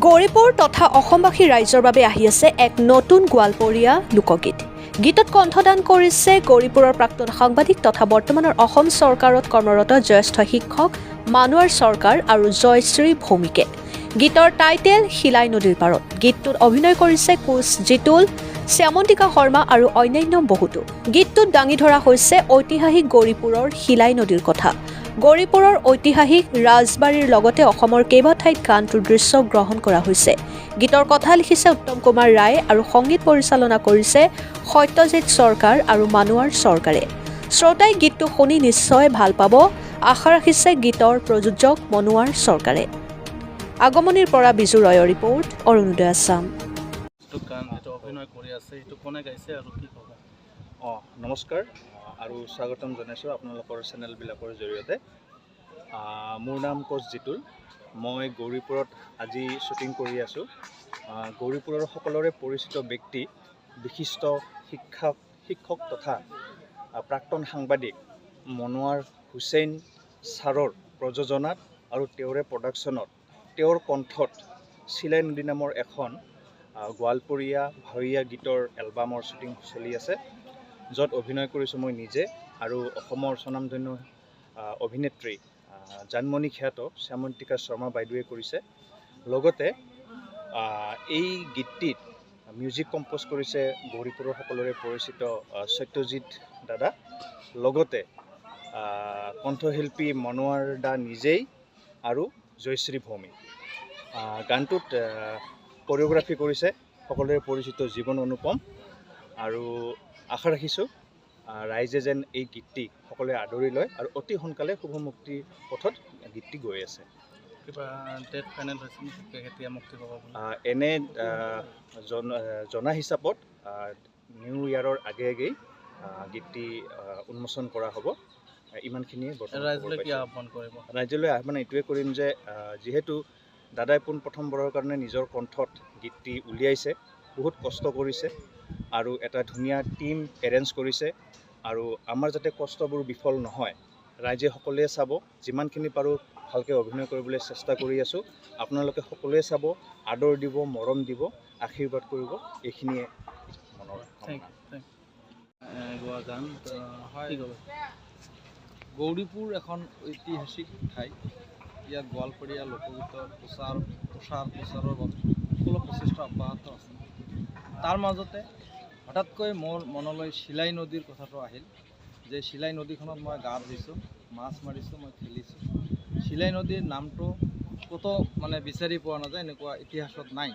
গৌৰীপুৰ তথা অসমবাসী ৰাইজৰ বাবে আহি আছে এক নতুন গোৱালপৰীয়া লোকগীত। গীতত কণ্ঠদান কৰিছে গৌৰীপুৰৰ প্ৰাক্তন সাংবাদিক তথা বৰ্তমানৰ অসম চৰকাৰত কৰ্মৰত জ্যেষ্ঠ শিক্ষক মানুৱাৰ চৰকাৰ আৰু জয়শ্ৰী ভৌমিকে। গীতৰ টাইটেল শিলাই নদীৰ পাৰত। গীতটোত অভিনয় কৰিছে কোচ জিতুল, শ্যামন্তিকা শৰ্মা আৰু অন্যান্য বহুতো। গীতটোত দাঙি ধৰা হৈছে ঐতিহাসিক গৌৰীপুৰৰ শিলাই নদীৰ কথা। গৌৰীপুৰৰ ঐতিহাসিক ৰাজবাৰীৰ লগতে অসমৰ কেইবাঠাইত গানটোৰ দৃশ্য গ্ৰহণ কৰা হৈছে। গীতৰ কথা লিখিছে উত্তম কুমাৰ ৰায় আৰু সংগীত পৰিচালনা কৰিছে সত্যজিৎ চৰকাৰ আৰু মানুৱাৰ চৰকাৰে। শ্ৰোতাই গীতটো শুনি নিশ্চয় ভাল পাব, আশা ৰাখিছে গীতৰ প্ৰযোজক মনোৱাৰ চৰকাৰে। আগমনিৰ পৰা বিজু ৰয়ৰ ৰিপৰ্ট, অৰুণোদয় আছাম। নমস্কাৰ আৰু স্বাগতম জনাইছোঁ আপোনালোকৰ চেনেলবিলাকৰ জৰিয়তে। মোৰ নাম কোচ জিতুল। মই গৌৰীপুৰত আজি শ্বুটিং কৰি আছোঁ। গৌৰীপুৰৰ সকলোৰে পৰিচিত ব্যক্তি, বিশিষ্ট শিক্ষক তথা প্ৰাক্তন সাংবাদিক মনোৱাৰ হুছেইন ছাৰৰ প্ৰযোজনাত আৰু তেওঁৰে প্ৰডাকশ্যনত, তেওঁৰ কণ্ঠত শিলাই নদী নামৰ এখন গোৱালপৰীয়া ভাৱৰীয়া গীতৰ এলবামৰ শ্বুটিং চলি আছে, য'ত অভিনয় কৰিছোঁ মই নিজে আৰু অসমৰ স্বনামধন্য অভিনেত্ৰী জানমণি খ্যাত শ্যামন্তিকা শৰ্মা বাইদেৱে কৰিছে। লগতে এই গীতটিত মিউজিক কম্প'জ কৰিছে গৌৰীপুৰৰ সকলোৰে পৰিচিত সত্যজিৎ দাদা, লগতে কণ্ঠশিল্পী মনোৱাৰ দা নিজেই আৰু জয়শ্ৰী ভৌমি। গানটোত কোৰিঅ'গ্ৰাফী কৰিছে সকলোৰে পৰিচিত জীৱন অনুপম। আৰু আশা ৰাখিছোঁ ৰাইজে যেন এই গীতটি সকলোৱে আদৰি লয় আৰু অতি সোনকালে শুভ মুক্তিৰ পথত গীতটি গৈ আছে। কিবা ডেট ফাইনেল হৈছে নেকি, কেতিয়া মুক্তি পাব বুলি? এনে জনা হিচাপত নিউ ইয়াৰৰ আগেয়ে গীতটি উন্মোচন কৰা হ'ব। ইমানখিনিয়ে ৰাইজলৈ কি আহ্বান কৰিব? ৰাইজলৈ আহ্বান এইটোৱে কৰিম যে যিহেতু দাদাই পোনপ্ৰথমবাৰৰ কাৰণে নিজৰ কণ্ঠত গীতটি উলিয়াইছে, বহুত কষ্ট কৰিছে আৰু এটা ধুনীয়া টীম এৰেঞ্জ কৰিছে, আৰু আমাৰ যাতে কষ্টবোৰ বিফল নহয়, ৰাইজে সকলোৱে চাব। যিমানখিনি পাৰোঁ ভালকৈ অভিনয় কৰিবলৈ চেষ্টা কৰি আছোঁ। আপোনালোকে সকলোৱে চাব, আদৰ দিব, মৰম দিব, আশীৰ্বাদ কৰিব। এইখিনিয়ে মনৰ গোৱা গান হয়। গৌৰীপুৰ এখন ঐতিহাসিক ঠাই। ইয়াত গোৱালপৰীয়া লোকগীতৰ প্ৰচাৰৰ বাবে সকলো প্ৰচেষ্টা অব্যাহত আছে। তাৰ মাজতে হঠাৎকৈ মোৰ মনলৈ শিলাই নদীৰ কথাটো আহিল, যে শিলাই নদীখনত মই গা ধুইছোঁ, মাছ মাৰিছোঁ, মই খেলিছোঁ। শিলাই নদীৰ নামটো ক'তো বিচাৰি পোৱা নাযায়, এনেকুৱা ইতিহাসত নাই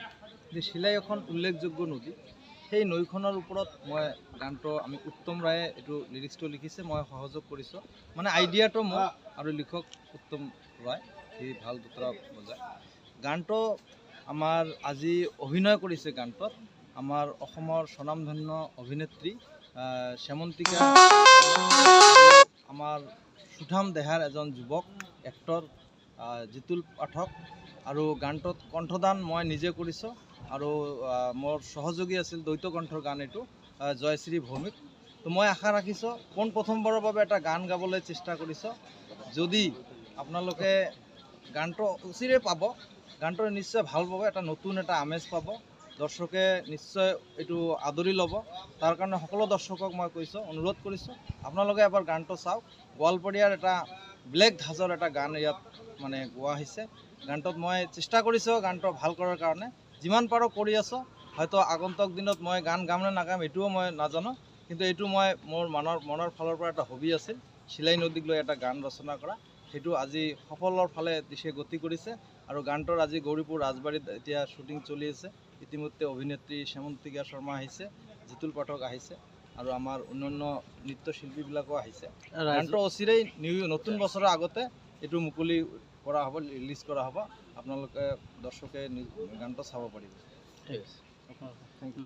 যে শিলাই এখন উল্লেখযোগ্য নদী। সেই নৈখনৰ ওপৰত মই গানটো, আমি উত্তম ৰায়ে এইটো লিৰিক্সটো লিখিছে, মই সহযোগ কৰিছোঁ। আইডিয়াটো মোৰ আৰু লিখক উত্তম ৰায়, সি ভাল দুটা বজায়। গানটো আমাৰ আজি অভিনয় কৰিছে গানটোত আমাৰ অসমৰ স্বনামধন্য অভিনেত্ৰী শ্যামন্তিকা, আমাৰ সুঠাম দেহাৰ এজন যুৱক এক্টৰ জিতুল পাঠক, আৰু গানটোত কণ্ঠদান মই নিজে কৰিছোঁ আৰু মোৰ সহযোগী আছিল দ্বৈত কণ্ঠৰ গান এইটো জয়শ্ৰী ভৌমিক। তো মই আশা ৰাখিছোঁ পোনপ্ৰথমবাৰৰ বাবে এটা গান গাবলৈ চেষ্টা কৰিছোঁ। যদি আপোনালোকে গানটো অচিৰে পাব, গানটো নিশ্চয় ভাল পাব, এটা নতুন এটা আমেজ পাব, দৰ্শকে নিশ্চয় এইটো আদৰি ল'ব। তাৰ কাৰণে সকলো দৰ্শকক মই অনুৰোধ কৰিছোঁ, আপোনালোকে এবাৰ গানটো চাওক। গোৱালপৰীয়াৰ এটা ব্লেক ধাজৰ এটা গান ইয়াত গোৱা হৈছে। গানটোত মই চেষ্টা কৰিছোঁ গানটো ভাল কৰাৰ কাৰণে, যিমান পাৰোঁ কৰি আছোঁ। হয়তো আগন্তুক দিনত মই গান গাম নে নাগাম এইটোও মই নাজানো, কিন্তু এইটো মোৰ মনৰ ফালৰ পৰা এটা হবি আছিল, শিলাই নদীক লৈ এটা গান ৰচনা কৰা। সেইটো আজি সফলৰ ফালে দিশে গতি কৰিছে, আৰু গানটোৰ আজি গৌৰীপুৰ ৰাজবাৰীত এতিয়া শ্বুটিং চলি আছে। ইতিমধ্যে অভিনেত্ৰী শ্যামন্তিকা শৰ্মা আহিছে, জিতুল পাঠক আহিছে, আৰু আমাৰ অন্যান্য নৃত্যশিল্পীবিলাকো আহিছে। গানটো অচিৰেই নতুন বছৰৰ আগতে এইটো মুকলি কৰা হ'ব, ৰিলিজ কৰা হ'ব। আপোনালোকে দৰ্শকে গানটো চাব পাৰিব। ঠিক আছে।